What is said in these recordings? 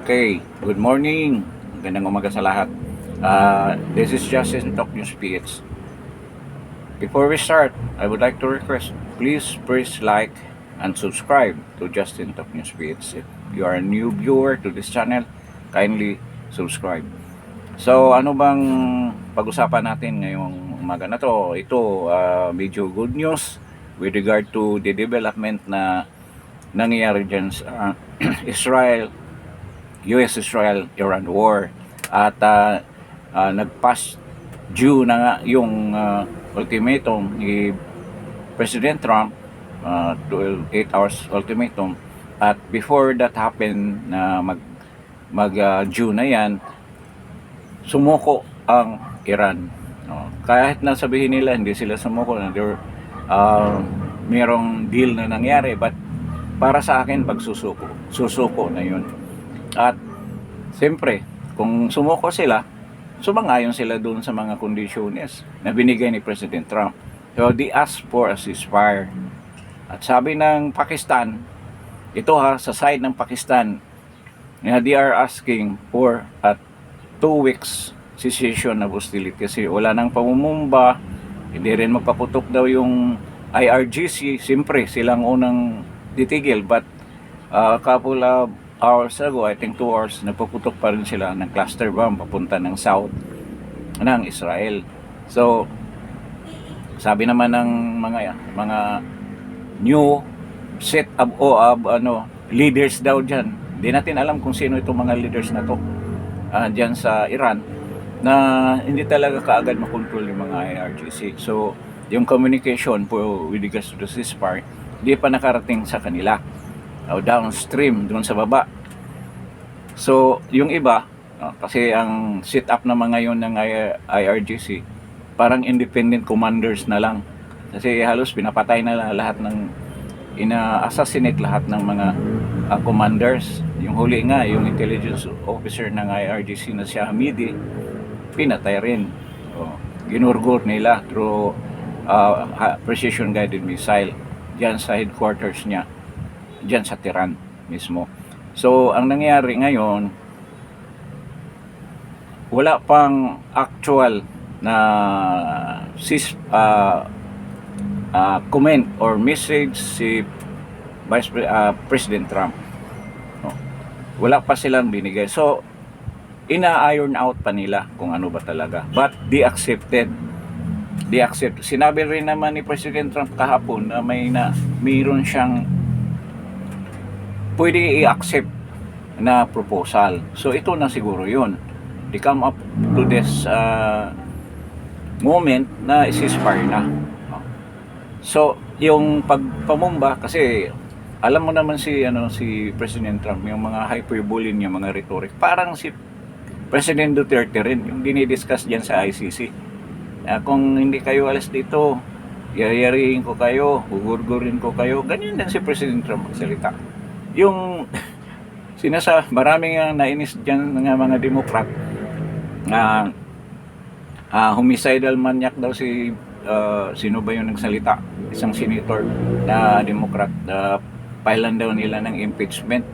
Okay, good morning. Magandang umaga sa lahat. This is Justin Talk News PH. Before we start, I would like to request, please press like and subscribe to Justin Talk News PH. If you are a new viewer to this channel, kindly subscribe. So, ano bang pag-usapan natin ngayong umaga na to? Ito, medyo good news with regard to the development na nangyayari dyan sa Israel, US-Israel-Iran war. At nag-pass due na nga yung ultimatum ni President Trump, 8 hours ultimatum. At before that happened na mag-due na yan, sumuko ang Iran. Kahit na sabihin nila hindi sila sumuko, na merong deal na nangyari, but para sa akin susuko na yun. At siyempre, kung sumuko sila, sumangayon sila doon sa mga conditions na binigay ni President Trump. So they asked for a ceasefire. At sabi ng Pakistan, ito sa side ng Pakistan, they are asking for a 2 weeks cessation of hostility kasi wala nang pamumumba, hindi rin magpaputok daw yung IRGC. Siyempre, silang unang titigil, but a couple of hours ago, I think 2 hours, nagpaputok pa rin sila ng cluster bomb papunta ng south ng Israel. So, sabi naman ng mga new set of leaders daw dyan. Hindi natin alam kung sino itong mga leaders na to dyan sa Iran, na hindi talaga kaagad makontrol yung mga IRGC. So, yung communication with regards to the ceasefire, hindi pa nakarating sa kanila. Downstream, doon sa baba. So, yung iba, kasi ang sit-up na mga yun ng IRGC, parang independent commanders na lang. Kasi halos pinapatay na lahat ng, ina-assassinate lahat ng mga commanders. Yung huli nga, yung intelligence officer ng IRGC na si Hamidi, pinatay rin. Ginurgur nila through precision guided missile dyan sa headquarters niya, dyan sa Tehran mismo. So, ang nangyari ngayon, wala pang actual na comment or message si President Trump. Wala pa silang binigay. So, ina-iron out pa nila kung ano ba talaga. But they accepted. Sinabi rin naman ni President Trump kahapon na mayroon siyang pwede i-accept na proposal. So ito na siguro yun. They come up to this moment na ceasefire na. So yung pagpamumba, kasi alam mo naman si President Trump, yung mga hyperbole niya, mga rhetoric, parang si President Duterte rin, yung dinidiscuss diyan sa ICC. Kung hindi kayo alis dito, yayariin ko kayo, gugurgurin ko kayo. Ganyan din si President Trump magsalita. Yung maraming nainis dyan ng mga Democrat na homicidal maniac daw si sino ba yung nagsalita? Isang senator na Democrat, filean daw nila ng impeachment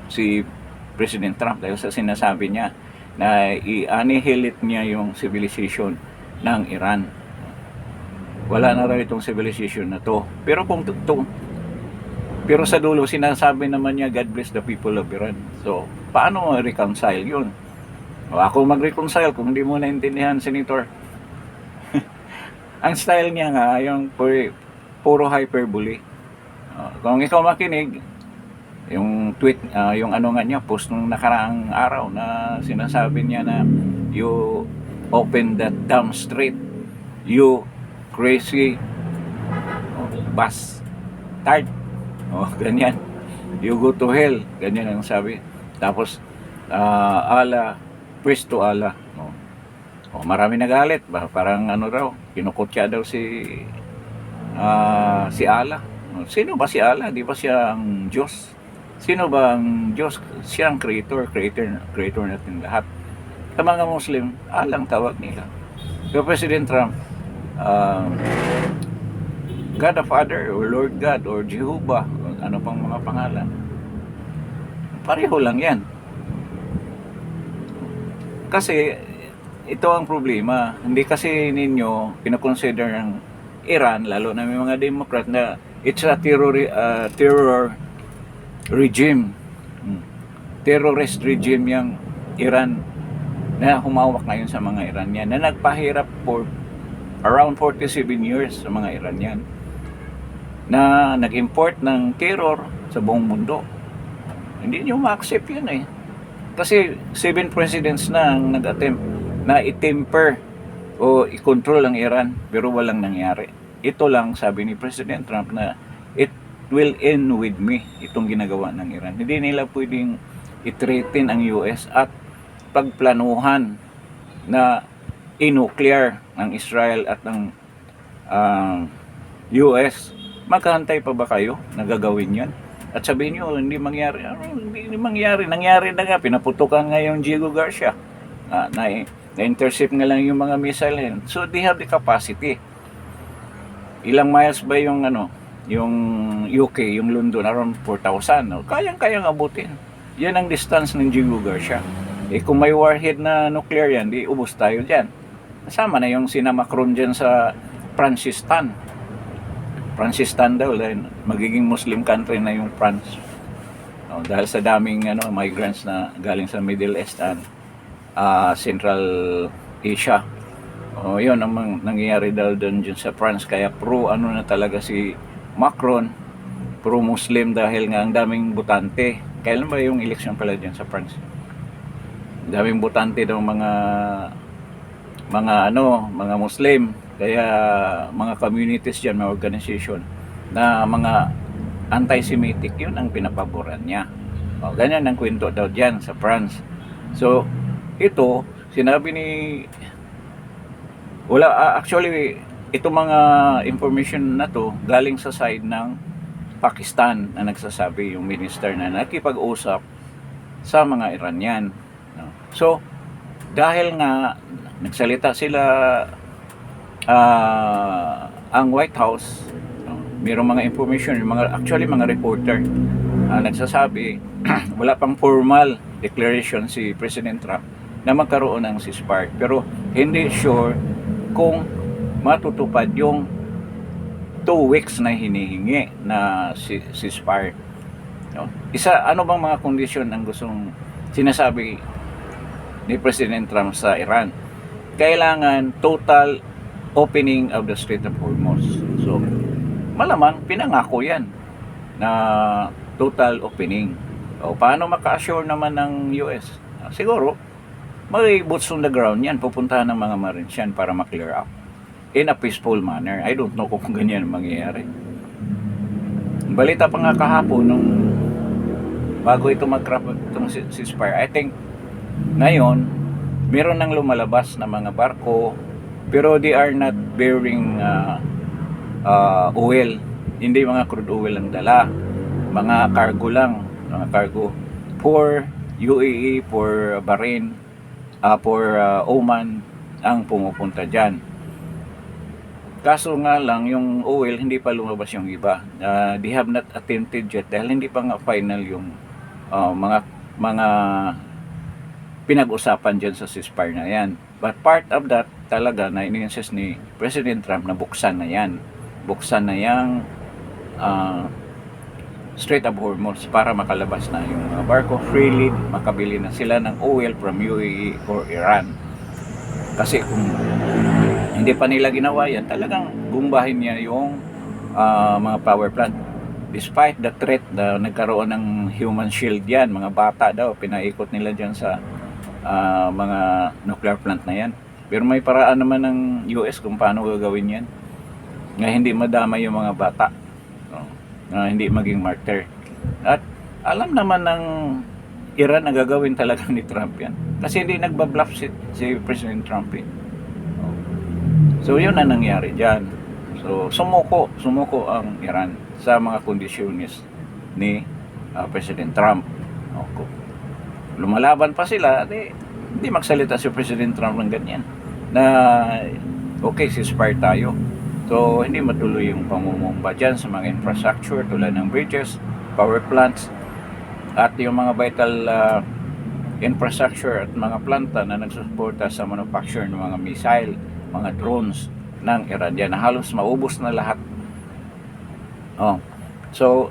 si President Trump dahil sa sinasabi niya na i-annihilate niya yung civilization ng Iran. Wala na raw itong civilization na to. Pero sa dulo, sinasabi naman niya, God bless the people of Iran. So, paano reconcile yun? Ako mag-reconcile kung hindi mo naintindihan, Senator. Ang style niya nga, yung puro hyperbole. Kung ikaw makinig, yung tweet, yung niya, post nung nakaraang araw na sinasabi niya na you open that damn street, you crazy bastard. Ganyan. You go to hell. Ganyan ang sabi. Tapos, Allah, praise to Allah. Marami nagalit. Parang raw, kinukutya daw si Allah. Sino ba si Allah? Di ba siya ang Diyos? Sino ba ang Diyos? Siya ang creator natin lahat. Sa mga Muslim, Allah ang tawag nila. So, President Trump, God the Father or Lord God or Jehovah, ano pang mga pangalan, pareho lang yan. Kasi ito ang problema. Hindi kasi ninyo pinakonsider ng Iran, lalo na may mga Democrat, na it's a terror regime. Terrorist regime yung Iran na humawak ngayon sa mga Iranian na nagpahirap for around 47 years sa mga Iranian na nag-import ng terror sa buong mundo. Hindi nyo ma-accept yun eh. Kasi 7 presidents na ang nag-attempt na i-temper o i-control ang Iran, pero walang nangyari. Ito lang sabi ni President Trump na it will end with me, itong ginagawa ng Iran. Hindi nila pwedeng i-threaten ang US at pagplanuhan na i-nuclear ng Israel at ng US. Magkahantay pa ba kayo na gagawin yan? At sabihin nyo, hindi mangyari. Hindi mangyari. Nangyari na nga. Pinaputukan nga yung Diego Garcia. Na-intercept nga lang yung mga missile. So, they have the capacity. Ilang miles ba yung yung UK, yung London, around 4,000. No? Kayang-kayang abutin. Yan ang distance ng Diego Garcia. Kung may warhead na nuclear yan, di ubos tayo dyan. Kasama na yung sina Macron dyan sa Francistan daw, dahil magiging Muslim country na yung France. Dahil sa daming migrants na galing sa Middle East and Central Asia. Yun ang nangyayari daw dyan sa France. Kaya na talaga si Macron, pro-Muslim, dahil nga ang daming botante. Kailan ba yung election pala dyan sa France? Daming botante daw mga Muslim. Kaya mga communities dyan, mga organization na mga anti-Semitic, yun ang pinapaboran niya. Ganyan ang kwento daw dyan sa France. So, ito, sinabi ni actually, ito mga information na to galing sa side ng Pakistan na nagsasabi, yung minister na nakipag-usap sa mga Iranian. So, dahil nga nagsalita sila ang White House, mayroong mga information, actually mga reporter nagsasabi wala pang formal declaration si President Trump na magkaroon ng ceasefire, pero hindi sure kung matutupad yung 2 weeks na hinihingi na ceasefire. Ano bang mga kondisyon ang gustong sinasabi ni President Trump sa Iran? Kailangan total opening of the Strait of Hormuz. So, malamang pinangako yan na total opening. Paano maka-assure naman ng US? Siguro, may boots on the ground yan. Pupuntahan ng mga Marines yan para ma-clear up in a peaceful manner. I don't know kung ganyan mangyayari. Balita pa nga kahapon bago ito mag-craft itong ceasefire, I think ngayon meron nang lumalabas na mga barko, pero they are not bearing oil. Hindi mga crude oil ang dala. Mga cargo lang. Mga cargo for UAE, for Bahrain, for Oman ang pumupunta dyan. Kaso nga lang, yung oil, hindi pa lumabas yung iba. They have not attempted yet dahil hindi pa nga final yung mga pinag-usapan dyan sa ceasefire na yan. But part of that talaga na ini-insist ni President Trump na buksan na yan. Buksan na yung Strait of Hormuz para makalabas na yung mga barko freely, makabili na sila ng oil from UAE or Iran. Kasi kung hindi pa nila ginawa yan, talagang gumbahin niya yung mga power plant. Despite the threat na nagkaroon ng human shield yan, mga bata daw, pinaikot nila dyan sa mga nuclear plant na yan. Pero may paraan naman ng US kung paano gagawin yan na hindi madama yung mga bata, na hindi maging martyr. At alam naman ng Iran na gagawin talaga ni Trump yan, kasi hindi nagbabluff si President Trump eh. So yun ang nangyari dyan. So sumuko ang Iran sa mga kondisyones ni President Trump. Lumalaban pa sila, hindi magsalita si President Trump ng ganyan na okay, ceasefire tayo. So hindi matuloy yung pamumumba dyan sa mga infrastructure tulad ng bridges, power plants, at yung mga vital infrastructure at mga planta na nagsusuporta sa manufacture ng mga missile, mga drones ng Iran. Yan, halos maubos na lahat. Oh. So,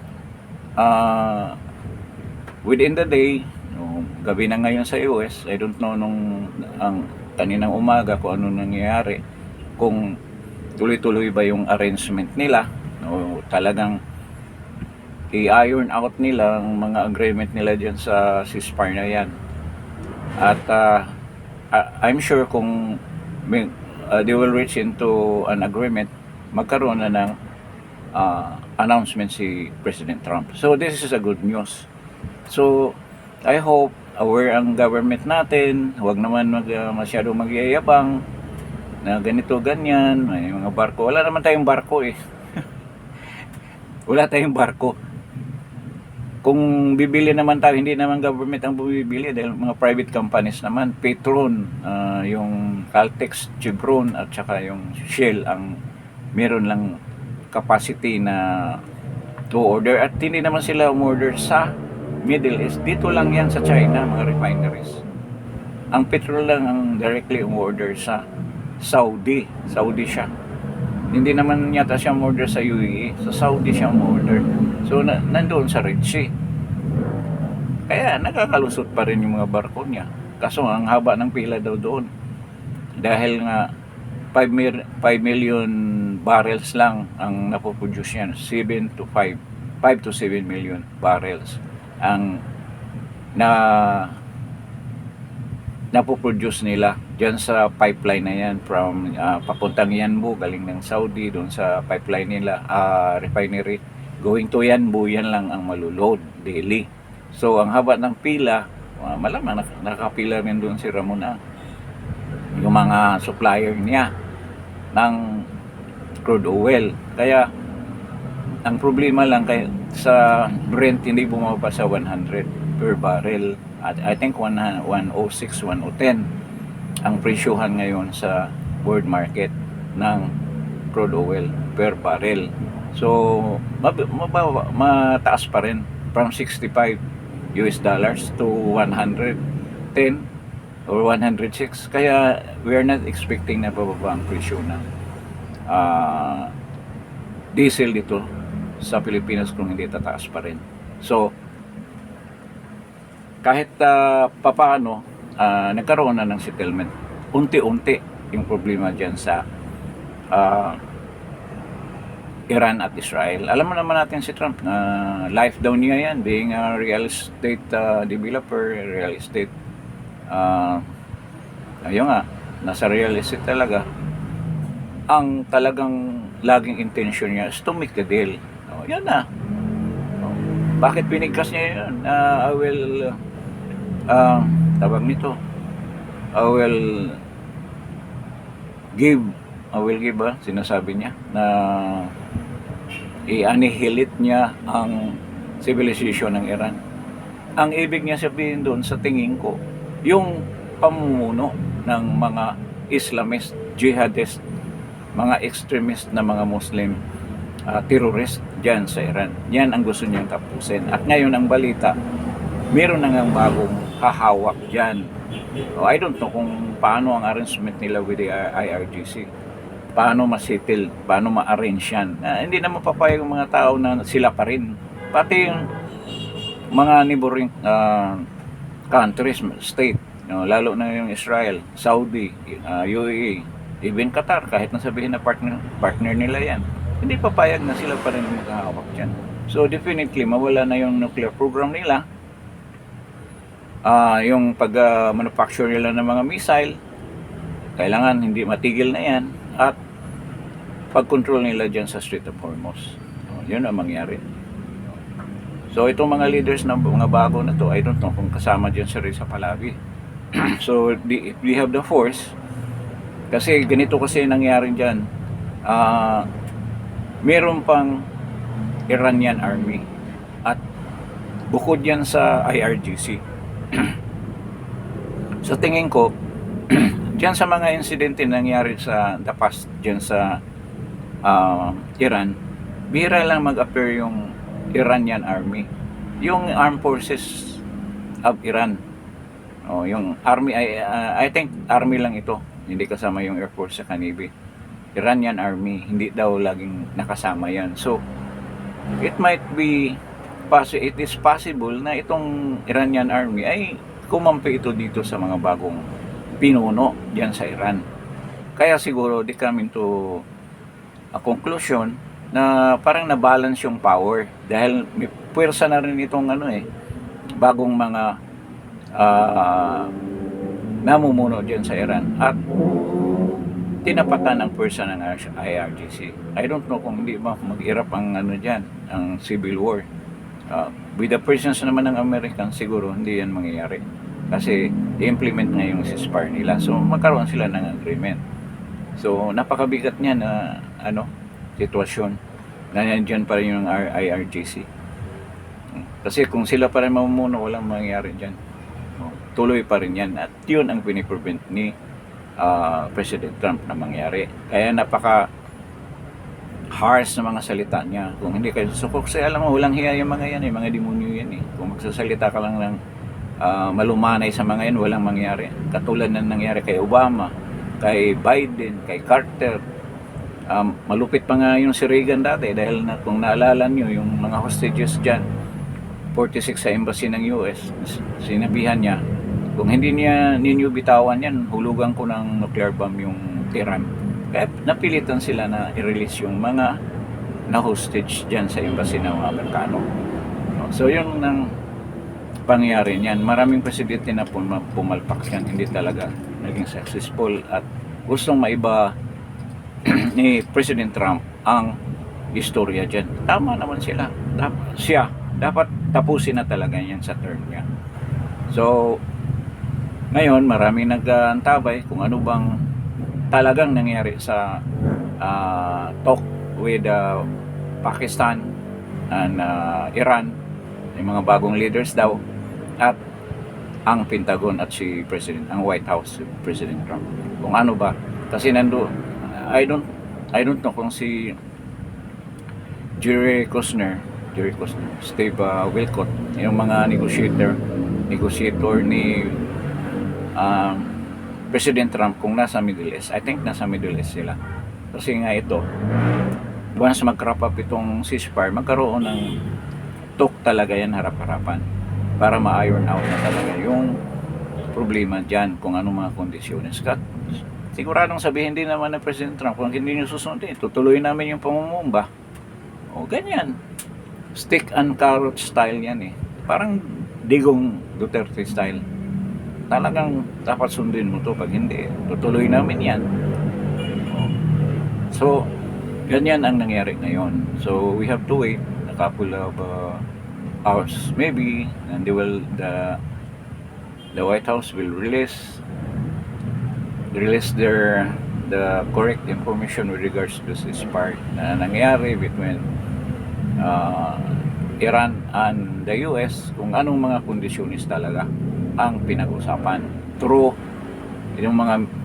within the day, gabi na ngayon sa US, I don't know nung ang kaninang umaga kung ano nangyayari, kung tuloy-tuloy ba yung arrangement nila, o talagang i-iron out nila ang mga agreement nila dyan sa ceasefire na yan. At I'm sure kung they will reach into an agreement, magkaroon na ng announcement si President Trump. So this is a good news. So I hope aware ang government natin, huwag naman masyadong magyayabang na ganito ganyan, may mga barko. Wala naman tayong barko eh. Wala tayong barko. Kung bibili naman tayo, hindi naman government ang bumibili dahil mga private companies naman. Petron, yung Caltex, Chevron at saka yung Shell ang meron lang capacity na to order, at hindi naman sila umorder sa Middle East. Dito lang yan sa China, mga refineries. Ang petrol lang ang directly umorder sa Saudi siya. Hindi naman yata siya umorder sa UAE, sa Saudi siya umorder. So nandoon sa Red Sea. Kaya nakakalusot pa rin yung mga barko niya. Kaso ang haba ng pila daw doon. Dahil nga 5 million barrels lang ang napoproduce yan. 5 to 7 million barrels ang napoproduce nila dyan sa pipeline na yan from papuntang Yanbu, galing ng Saudi doon sa pipeline nila, refinery going to Yanbu. Yan lang ang malulod daily. So ang haba ng pila, malamang nakapila rin doon si Ramona, yung mga supplier niya ng crude oil. Kaya ang problema lang sa Brent, hindi bumaba sa 100 per barrel. At I think 106, 110 ang presyohan ngayon sa world market ng crude oil per barrel. So mataas pa rin from 65 US dollars to 110 or 106. Kaya we are not expecting na bababa ang presyo ng diesel dito sa Pilipinas kung hindi tataas pa rin. So kahit papaano nagkaroon na ng settlement, unti-unti yung problema dyan sa Iran at Israel. Alam mo naman natin si Trump na life daw niya yan, being a real estate developer, real estate ayun nga, nasa real estate talaga. Ang talagang laging intention niya is to make the deal. Yan na. Bakit pinigkas niya yun? I will tawag nito, I will give sinasabi niya na i-annihilate niya ang civilization ng Iran. Ang ibig niya sabihin doon, sa tingin ko, yung pamumuno ng mga Islamist, jihadist, mga extremist na mga Muslim terrorist dyan sa Iran. Yan ang gusto niyang tapusin. At ngayon ang balita, meron na ngang bagong hahawak dyan. I don't know kung paano ang arrangement nila with the IRGC. Paano ma-settle, paano ma-arrange yan. Hindi naman papayag yung mga tao na sila pa rin. Pati yung mga neighboring countries, state, lalo na yung Israel, Saudi, UAE, even Qatar, kahit nasabihin na partner nila yan, hindi papayag na sila pa rin maghahawak dyan. So definitely, mawala na yung nuclear program nila. Yung pag-manufacture nila ng mga missile, kailangan hindi matigil na yan. At pag-control nila dyan sa Strait of Hormuz. Yun ang mangyari. So itong mga leaders na mga bago na to, I don't know kung kasama dyan si Reza Pahlavi. So we have the force, kasi ganito kasi nangyari dyan. Meron pang Iranian army at bukod yan sa IRGC. So tingin ko dyan sa mga insidente nangyari sa the past dyan sa Iran, bihira lang mag-appear yung Iranian army, yung armed forces of Iran. Oh, yung army, I think army lang ito. Hindi kasama yung Air Force sa Navy. Iranian army, hindi daw laging nakasama yan. So, it might be, it is possible na itong Iranian army ay kumampi ito dito sa mga bagong pinuno diyan sa Iran. Kaya siguro they come into a conclusion na parang na-balance yung power dahil may puwersa na rin itong bagong mga namumuno diyan sa Iran at tinapatan ang puwersa ng IRGC. I don't know kung hindi ba mag-irap ang diyan, ang civil war. With the presence naman ng American, siguro hindi yan mangyayari. Kasi i-implement nga yung ceasefire nila. So magkaroon sila ng agreement. So napakabigat niya na sitwasyon na nandiyan pa rin yung IRGC. Kasi kung sila pa rin mamumuno, walang mangyayari dyan. Tuloy pa rin yan. At yun ang piniprevent ni President Trump na mangyari. Kaya napaka harsh na mga salita niya. Kung hindi kayo susukok, kasi alam mo, walang hiya yung mga yan, mga demonyo yan eh. Kung magsasalita ka lang ng malumanay sa mga yan, walang mangyari. Katulad na nangyari kay Obama, kay Biden, kay Carter. Malupit pa nga yung si Reagan dati dahil kung naalala nyo yung mga hostages dyan, 46 sa embassy ng US, sinabihan niya, kung hindi ninyo bitawan yan, hulugan ko ng nuclear bomb yung Iran. Kaya napilitan sila na i-release yung mga na-hostage dyan sa embassy ng mga Amerikano. So yun ang pangyayari niyan. Maraming presidente na pumalpak yan, hindi talaga naging successful at gustong maiba ni President Trump ang istorya dyan. Tama naman sila. Dapat tapusin na talaga yan sa term niya. So ngayon maraming nag-antabay kung ano bang talagang nangyari sa talk with Pakistan and Iran, yung mga bagong leaders daw, at ang Pentagon at si President, ang White House, si President Trump. Kung ano ba, kasi I don't know kung si Jerry Kushner, Steve Wilcott, yung mga negotiator ni President Trump kung nasa Middle East. I think nasa Middle East sila. Kasi nga ito, once mag-wrap up itong ceasefire, magkaroon ng talk talaga yan harap-harapan para ma-iron out na talaga yung problema dyan kung anong mga kondisyones. Siguradong sabihin din naman ng President Trump, kung hindi nyo susundin, tutuloy namin yung pamumumba. O ganyan. Stick and carrot style yan eh. Parang Digong Duterte style. Talagang dapat sundin mo to, pag hindi tutuloy namin yan. So ganyan ang nangyari ngayon. So we have to wait a couple of hours maybe, and the White House will release the correct information with regards to this part na nangyari between Iran and the US, kung anong mga kondisyonis talaga ang pinag-usapan. True, yung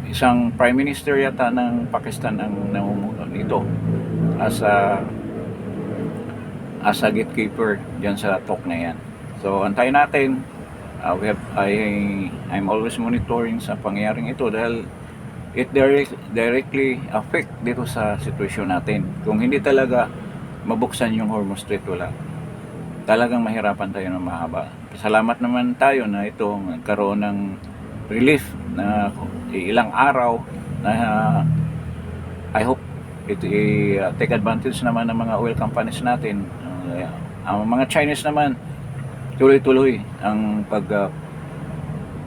isang prime minister yata ng Pakistan ang namumuno nito as a gatekeeper diyan sa talk na yan. So antayin natin. I'm always monitoring sa pangyayaring ito dahil it directly affect dito sa sitwasyon natin. Kung hindi talaga mabuksan yung Hormuz Strait, wala, talagang mahirapan tayo ng mahaba. Salamat naman tayo na ito nagkaroon ng relief na ilang araw na I hope take advantage naman ng mga oil companies natin. Ang mga Chinese naman tuloy-tuloy ang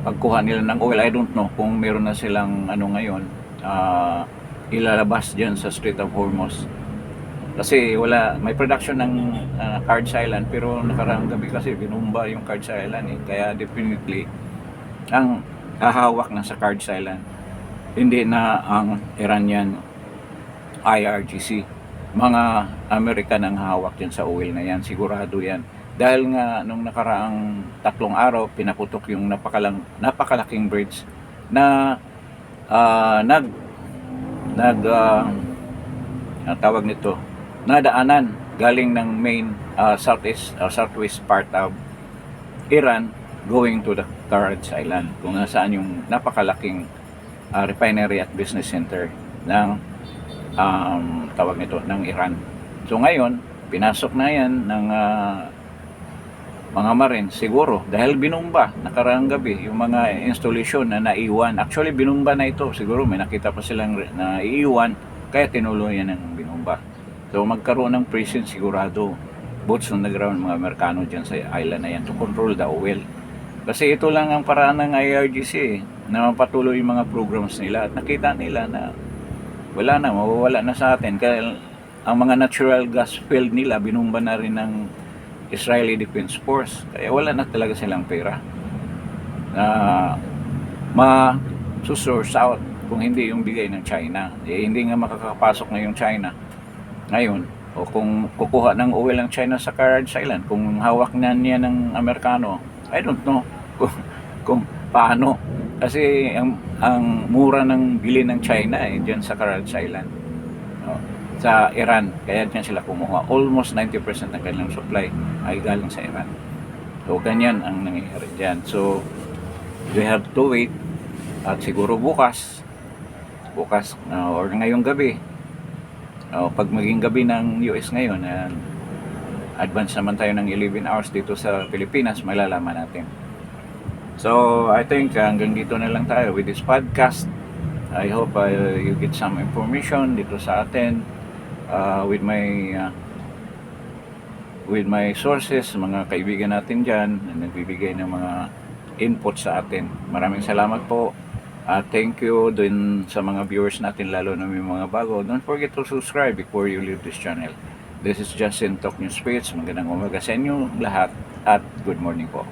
pagkuha nila ng oil. I don't know kung meron na silang ngayon ilalabas dyan sa Strait of Hormuz. Kasi may production ng Cards Island, pero nakaraang gabi kasi binumba yung Cards Island eh. Kaya definitely ang hahawak na sa Cards Island, hindi na ang Iranian IRGC. Mga American ang hahawak dyan sa oil na yan, sigurado yan. Dahil nga nung nakaraang 3 araw pinaputok yung napakalaking bridge na tawag nito, nadaanan galing ng main southwest part of Iran going to the Caraj Island, kung nasaan yung napakalaking refinery at business center ng tawag nito ng Iran. So ngayon, pinasok na yan ng mga Marines siguro dahil binumba nakaraang gabi yung mga installation na naiwan. Actually binumba na ito, siguro may nakita pa silang naiiwan kaya tinuluyan ng binumba. So magkaroon ng presence sigurado, boots on the ground mga Amerikano dyan sa island na yan to control the oil. Kasi ito lang ang paraan ng IRGC na mapatuloy yung mga programs nila at nakita nila na wala na, mawawala na sa atin. Kaya ang mga natural gas field nila binumba na rin ng Israeli Defense Force. Kaya wala na talaga silang pera na ma-source out kung hindi yung bigay ng China. Hindi nga makakapasok na yung China ngayon. O kung kukuha ng oil ng China sa Caraj Island, kung hawak na niya ng Amerikano, I don't know kung paano. Kasi ang mura ng bili ng China dyan sa Caraj Island, sa Iran, kaya dyan sila kumuha. Almost 90% ng kanilang supply ay galing sa Iran. So ganyan ang nangyayari dyan. So we have to wait at siguro bukas or ngayong gabi, pag maging gabi ng US ngayon, advance naman tayo ng 11 hours dito sa Pilipinas, malalaman natin. So I think hanggang dito na lang tayo with this podcast. I hope you get some information dito sa atin with my sources, mga kaibigan natin dyan na nagbibigay ng mga input sa atin. Maraming salamat po. Thank you din sa mga viewers natin, lalo na may mga bago. Don't forget to subscribe before you leave this channel. This is Justin Talk News Page. Magandang umaga sa inyo lahat at good morning po.